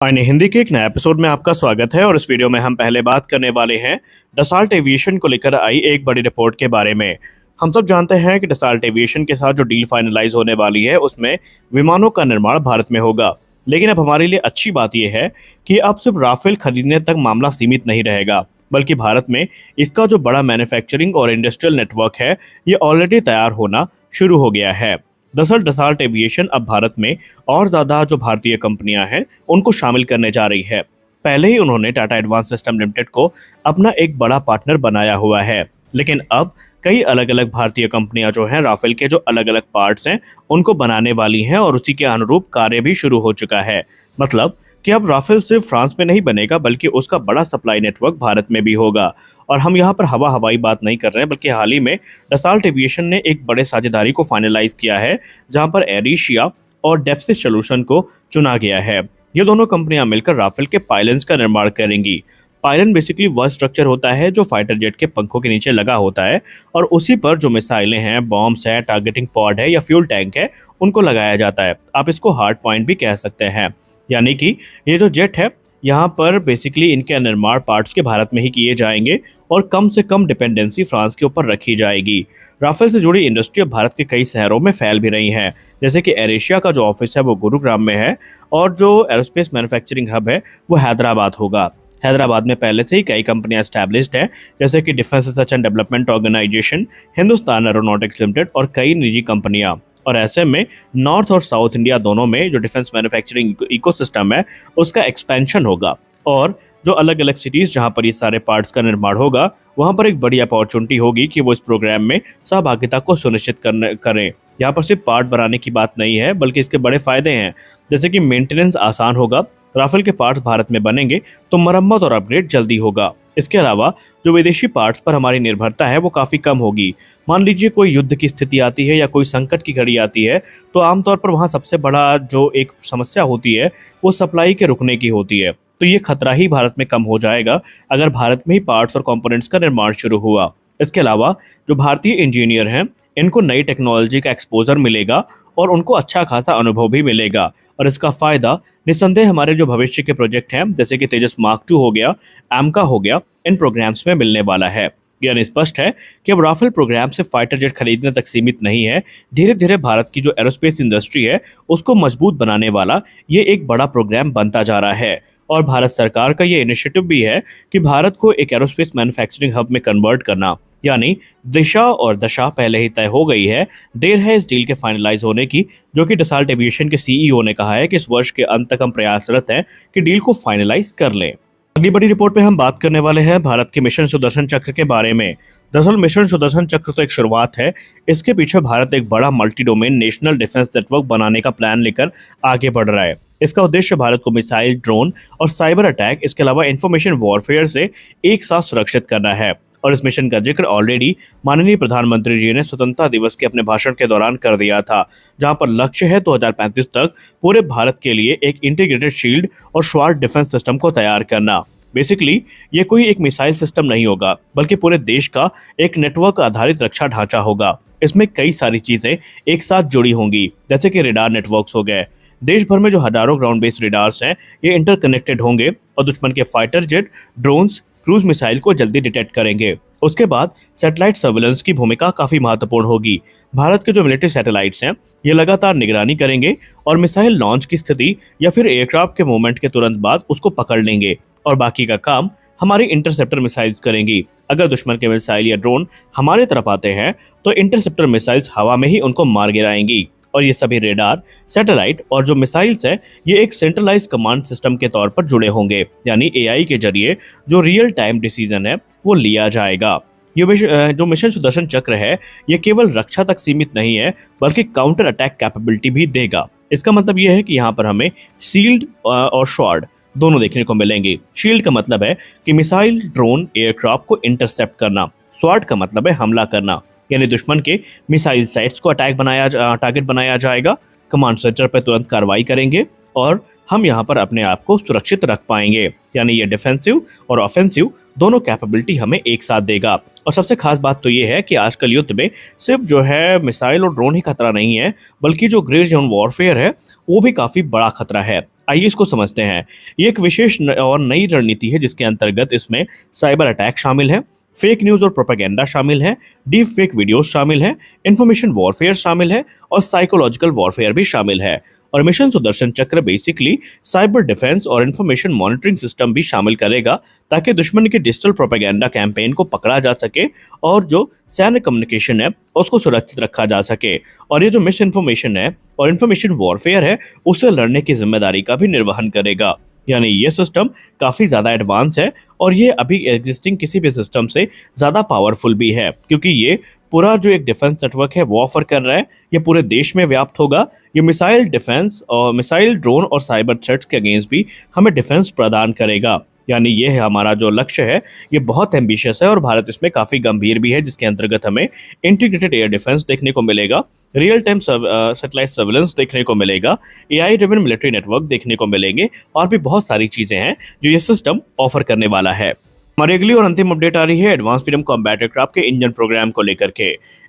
अन्य हिंदी के एक नए एपिसोड में आपका स्वागत है और इस वीडियो में हम पहले बात करने वाले हैं डसॉल्ट एविएशन को लेकर आई एक बड़ी रिपोर्ट के बारे में। हम सब जानते हैं कि डसॉल्ट एविएशन के साथ जो डील फाइनलाइज होने वाली है उसमें विमानों का निर्माण भारत में होगा। लेकिन अब हमारे लिए अच्छी बात यह है कि अब सिर्फ राफेल खरीदने तक मामला सीमित नहीं रहेगा, बल्कि भारत में इसका जो बड़ा मैन्युफैक्चरिंग और इंडस्ट्रियल नेटवर्क है ये ऑलरेडी तैयार होना शुरू हो गया है। दरअसल डसॉल्ट एविएशन अब भारत में और ज़्यादा जो भारतीय कंपनियां हैं उनको शामिल करने जा रही है। पहले ही उन्होंने टाटा एडवांस सिस्टम लिमिटेड को अपना एक बड़ा पार्टनर बनाया हुआ है, लेकिन अब कई अलग अलग भारतीय कंपनियां जो हैं राफेल के जो अलग अलग पार्ट्स हैं उनको बनाने वाली हैं और उसी के अनुरूप कार्य भी शुरू हो चुका है। मतलब कि अब राफेल सिर्फ फ्रांस में नहीं बनेगा बल्कि उसका बड़ा सप्लाई नेटवर्क भारत में भी होगा। और हम यहाँ पर हवाई बात नहीं कर रहे हैं, बल्कि हाल ही में डसॉल्ट एविएशन ने एक बड़े साझेदारी को फाइनलाइज किया है जहाँ पर एयर एशिया और डेफसिस सॉल्यूशन को चुना गया है। ये दोनों कंपनियां मिलकर राफेल के पायलन्स का निर्माण करेंगी। पायलन बेसिकली वह स्ट्रक्चर होता है जो फाइटर जेट के पंखों के नीचे लगा होता है और उसी पर जो मिसाइलें हैं, बॉम्ब्स है, टारगेटिंग पॉड है या फ्यूल टैंक है उनको लगाया जाता है। आप इसको हार्ड पॉइंट भी कह सकते हैं। यानी कि ये जो जेट है यहाँ पर बेसिकली इनके निर्माण पार्ट्स के भारत में ही किए जाएंगे और कम से कम डिपेंडेंसी फ्रांस के ऊपर रखी जाएगी। राफेल से जुड़ी इंडस्ट्री अब भारत के कई शहरों में फैल भी रही हैं, जैसे कि एयर एशिया का जो ऑफिस है वो गुरुग्राम में है और जो एरोस्पेस मैन्युफैक्चरिंग हब है वो हैदराबाद होगा। हैदराबाद में पहले से ही कई कंपनियां एस्टैब्लिश्ड हैं, जैसे कि defence research and development organisation, Hindustan aeronautics limited और कई निजी कंपनियां। और ऐसे में नॉर्थ और साउथ इंडिया दोनों में जो डिफेंस मैन्युफैक्चरिंग इकोसिस्टम है उसका एक्सपेंशन होगा और जो अलग अलग सिटीज़ जहां पर ये सारे पार्ट्स का निर्माण होगा वहां पर एक बड़ी अपॉर्चुनिटी होगी कि वो इस प्रोग्राम में सहभागिता को सुनिश्चित करें। यहाँ पर सिर्फ पार्ट बनाने की बात नहीं है बल्कि इसके बड़े फायदे हैं, जैसे कि मेंटेनेंस आसान होगा, राफेल के पार्ट्स भारत में बनेंगे तो मरम्मत और अपग्रेड जल्दी होगा। इसके अलावा जो विदेशी पार्ट्स पर हमारी निर्भरता है वो काफ़ी कम होगी। मान लीजिए कोई युद्ध की स्थिति आती है या कोई संकट की घड़ी आती है तो आमतौर पर वहाँ सबसे बड़ा जो एक समस्या होती है वो सप्लाई के रुकने की होती है। तो ये खतरा ही भारत में कम हो जाएगा अगर भारत में ही पार्ट्स और कंपोनेंट्स का निर्माण शुरू हुआ। इसके अलावा जो भारतीय इंजीनियर हैं इनको नई टेक्नोलॉजी का एक्सपोजर मिलेगा और उनको अच्छा खासा अनुभव भी मिलेगा और इसका फ़ायदा निस्संदेह हमारे जो भविष्य के प्रोजेक्ट हैं जैसे कि तेजस मार्क 2 हो गया, एमका हो गया, इन प्रोग्राम्स में मिलने वाला है। यानी स्पष्ट है कि अब राफेल प्रोग्राम से फाइटर जेट खरीदने तक सीमित नहीं है, धीरे धीरे भारत की जो एरोस्पेस इंडस्ट्री है उसको मजबूत बनाने वाला ये एक बड़ा प्रोग्राम बनता जा रहा है। और भारत सरकार का ये इनिशिएटिव भी है कि भारत को एक एरोस्पेस मैन्युफैक्चरिंग हब में कन्वर्ट करना। यानी दिशा और दशा पहले ही तय हो गई है। देर है इस डील के फाइनलाइज होने की, जो कि डसॉल्ट एविएशन के सीईओ ने कहा है कि इस वर्ष के अंत तक हम प्रयासरत हैं कि डील को फाइनलाइज कर लें। अगली बड़ी रिपोर्ट में हम बात करने वाले हैं भारत के मिशन सुदर्शन चक्र के बारे में। दरअसल मिशन सुदर्शन चक्र तो एक शुरुआत है, इसके पीछे भारत एक बड़ा multi domain national defence network बनाने का प्लान लेकर आगे बढ़ रहा है। इसका उद्देश्य भारत को मिसाइल, ड्रोन और साइबर अटैक, इसके अलावा इंफॉर्मेशन वॉरफेयर से एक साथ सुरक्षित करना है। और इस मिशन का जिक्र ऑलरेडी माननीय प्रधानमंत्री जी ने स्वतंत्रता दिवस के अपने भाषण के दौरान कर दिया था, जहां पर लक्ष्य है 2035 तक पूरे भारत के लिए एक इंटीग्रेटेड शील्ड और स्वाट डिफेंस सिस्टम को तैयार करना। बेसिकली ये कोई एक मिसाइल सिस्टम नहीं होगा बल्कि पूरे देश का एक नेटवर्क आधारित रक्षा ढांचा होगा। इसमें कई सारी चीजें एक साथ जुड़ी होंगी, जैसे कि रेडार नेटवर्क्स हो गए। देश भर में जो हजारों ग्राउंड बेस्ड रेडार्स हैं ये इंटरकनेक्टेड होंगे और दुश्मन के fighter jet, drones, cruise missile को जल्दी डिटेक्ट करेंगे। उसके बाद सैटेलाइट सर्विलेंस की भूमिका काफ़ी महत्वपूर्ण होगी। भारत के जो मिलिट्री सैटेलाइट्स हैं ये लगातार निगरानी करेंगे और मिसाइल लॉन्च की स्थिति या फिर एयरक्राफ्ट के मूवमेंट के तुरंत बाद उसको पकड़ लेंगे और बाकी का काम हमारी इंटरसेप्टर मिसाइल्स करेंगी। अगर दुश्मन के मिसाइल या ड्रोन हमारे तरफ आते हैं तो इंटरसेप्टर मिसाइल्स हवा में ही उनको मार गिराएंगी। और ये सभी रेडार, सैटेलाइट और जो मिसाइल्स हैं ये एक सेंट्रलाइज कमांड सिस्टम के तौर पर जुड़े होंगे, यानी एआई के जरिए जो रियल टाइम डिसीजन है वो लिया जाएगा। ये जो मिशन सुदर्शन चक्र है ये केवल रक्षा तक सीमित नहीं है बल्कि काउंटर अटैक कैपेबिलिटी भी देगा। इसका मतलब ये है कि यहाँ पर हमें शील्ड और स्वॉर्ड दोनों देखने को मिलेंगे। शील्ड का मतलब है कि मिसाइल, ड्रोन, एयरक्राफ्ट को इंटरसेप्ट करना। स्वॉर्ड का मतलब है हमला करना, यानी दुश्मन के मिसाइल साइट्स को टारगेट बनाया जाएगा, कमांड सेंटर पर तुरंत कार्रवाई करेंगे और हम यहाँ पर अपने आप को सुरक्षित रख पाएंगे। यानी ये डिफेंसिव और ऑफेंसिव दोनों कैपेबिलिटी हमें एक साथ देगा। और सबसे खास बात तो ये है कि आजकल युद्ध में सिर्फ जो है मिसाइल और ड्रोन ही खतरा नहीं है, बल्कि जो ग्रे जोन वॉरफेयर है वो भी काफ़ी बड़ा खतरा है। आइए इसको समझते हैं। ये एक विशेष और नई रणनीति है जिसके अंतर्गत इसमें साइबर अटैक शामिल है, फेक न्यूज और प्रोपेगेंडा शामिल है, डीप फेक वीडियोस शामिल है, इंफॉर्मेशन वॉरफेयर शामिल है और साइकोलॉजिकल वॉरफेयर भी शामिल है। और मिशन सुदर्शन चक्र बेसिकली साइबर डिफेंस और इंफॉर्मेशन मॉनिटरिंग सिस्टम भी शामिल करेगा ताकि दुश्मन के डिजिटल प्रोपेगेंडा कैंपेन को पकड़ा जा सके और जो सैन्य कम्युनिकेशन है उसको सुरक्षित रखा जा सके। और ये जो मिस इन्फॉर्मेशन है और इंफॉर्मेशन वॉरफेयर है उससे लड़ने की जिम्मेदारी का भी निर्वहन करेगा। यानी ये सिस्टम काफ़ी ज़्यादा एडवांस है और ये अभी एग्जिस्टिंग किसी भी सिस्टम से ज़्यादा पावरफुल भी है, क्योंकि ये पूरा जो एक डिफेंस नेटवर्क है वो ऑफर कर रहा है। ये पूरे देश में व्याप्त होगा। ये मिसाइल डिफेंस और मिसाइल, ड्रोन और साइबर थ्रेट्स के अगेंस्ट भी हमें डिफेंस प्रदान करेगा। यानी ये है हमारा जो लक्ष्य है, ये बहुत एम्बिशियस है और भारत इसमें काफ़ी गंभीर भी है, जिसके अंतर्गत हमें इंटीग्रेटेड एयर डिफेंस देखने को मिलेगा, रियल टाइम सैटेलाइट सर्वेलेंस देखने को मिलेगा, एआई ड्रिवन मिलिट्री नेटवर्क देखने को मिलेंगे और भी बहुत सारी चीज़ें हैं जो ये सिस्टम ऑफर करने वाला है। हमारी अगली और अंतिम अपडेट आ रही है एडवांस मीडियम कॉम्बैट एयरक्राफ्ट के इंजन प्रोग्राम को लेकर के।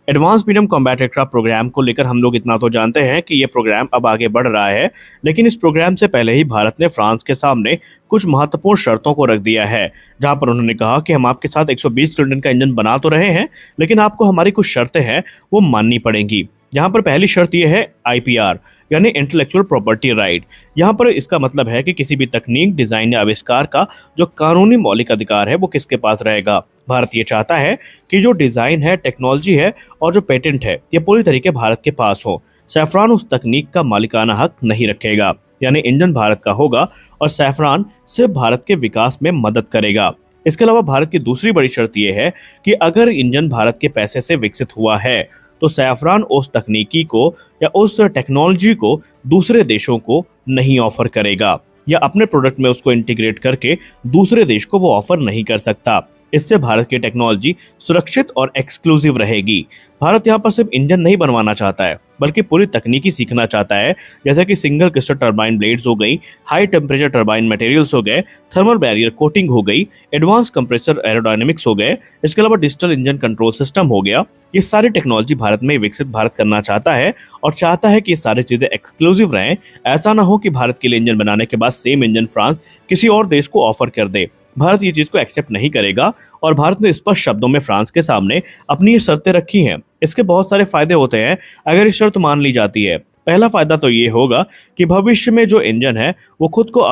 Advance medium combat aircraft programme को लेकर हम लोग इतना तो जानते हैं कि ये प्रोग्राम अब आगे बढ़ रहा है, लेकिन इस प्रोग्राम से पहले ही भारत ने फ्रांस के सामने कुछ महत्वपूर्ण शर्तों को रख दिया है, जहां पर उन्होंने कहा कि हम आपके साथ 120 किलोटन का इंजन बना तो रहे हैं, लेकिन आपको हमारी कुछ शर्तें हैं वो माननी पड़ेंगी। यहाँ पर पहली शर्त यह है आईपीआर यानी इंटेलेक्चुअल प्रॉपर्टी राइट। यहाँ पर इसका मतलब है कि किसी भी तकनीक, डिजाइन या आविष्कार का जो कानूनी मौलिक अधिकार है वो किसके पास रहेगा। भारत ये चाहता है कि जो डिजाइन है, टेक्नोलॉजी है और जो पेटेंट है ये पूरी तरीके भारत के पास हो। सैफरान उस तकनीक का मालिकाना हक नहीं रखेगा, यानी इंजन भारत का होगा और सैफरान सिर्फ भारत के विकास में मदद करेगा। इसके अलावा भारत की दूसरी बड़ी शर्त यह है कि अगर इंजन भारत के पैसे से विकसित हुआ है तो सैफरान उस तकनीकी को या उस टेक्नोलॉजी को दूसरे देशों को नहीं ऑफर करेगा या अपने प्रोडक्ट में उसको इंटीग्रेट करके दूसरे देश को वो ऑफर नहीं कर सकता। इससे भारत की टेक्नोलॉजी सुरक्षित और एक्सक्लूसिव रहेगी। भारत यहाँ पर सिर्फ इंजन नहीं बनवाना चाहता है बल्कि पूरी तकनीकी सीखना चाहता है, जैसे कि सिंगल क्रिस्टल टरबाइन ब्लेड्स हो गई, हाई टेम्परेचर टरबाइन मटेरियल्स हो गए, थर्मल बैरियर कोटिंग हो गई, एडवांस कंप्रेसर एरोडायनेमिक्स हो गए, इसके अलावा डिजिटल इंजन कंट्रोल सिस्टम हो गया। ये सारी टेक्नोलॉजी भारत में विकसित भारत करना चाहता है और चाहता है कि ये सारी चीज़ें एक्सक्लूसिव रहें। ऐसा ना हो कि भारत के लिए इंजन बनाने के बाद सेम इंजन फ्रांस किसी और देश को ऑफर कर दे। भारत ये चीज़ को एक्सेप्ट नहीं करेगा और भारत ने स्पष्ट शब्दों में फ्रांस के सामने अपनी ये शर्तें रखी हैं। इसके बहुत सारे फायदे होते हैं अगर ये शर्त मान ली जाती है। पहला फायदा तो ये होगा कि भविष्य में जो इंजन है वो खुद को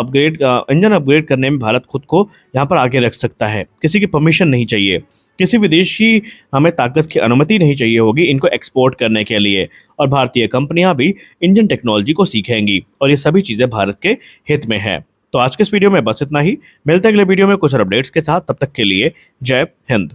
इंजन अपग्रेड करने में भारत खुद को यहाँ पर आगे रख सकता है। किसी की परमिशन नहीं चाहिए, किसी विदेशी हमें ताकत की अनुमति नहीं चाहिए होगी इनको एक्सपोर्ट करने के लिए, और भारतीय कंपनियां भी इंजन टेक्नोलॉजी को सीखेंगी और ये सभी चीज़ें भारत के हित में है। तो आज के इस वीडियो में बस इतना ही। मिलते हैं अगले वीडियो में कुछ और अपडेट्स के साथ। तब तक के लिए जय हिंद।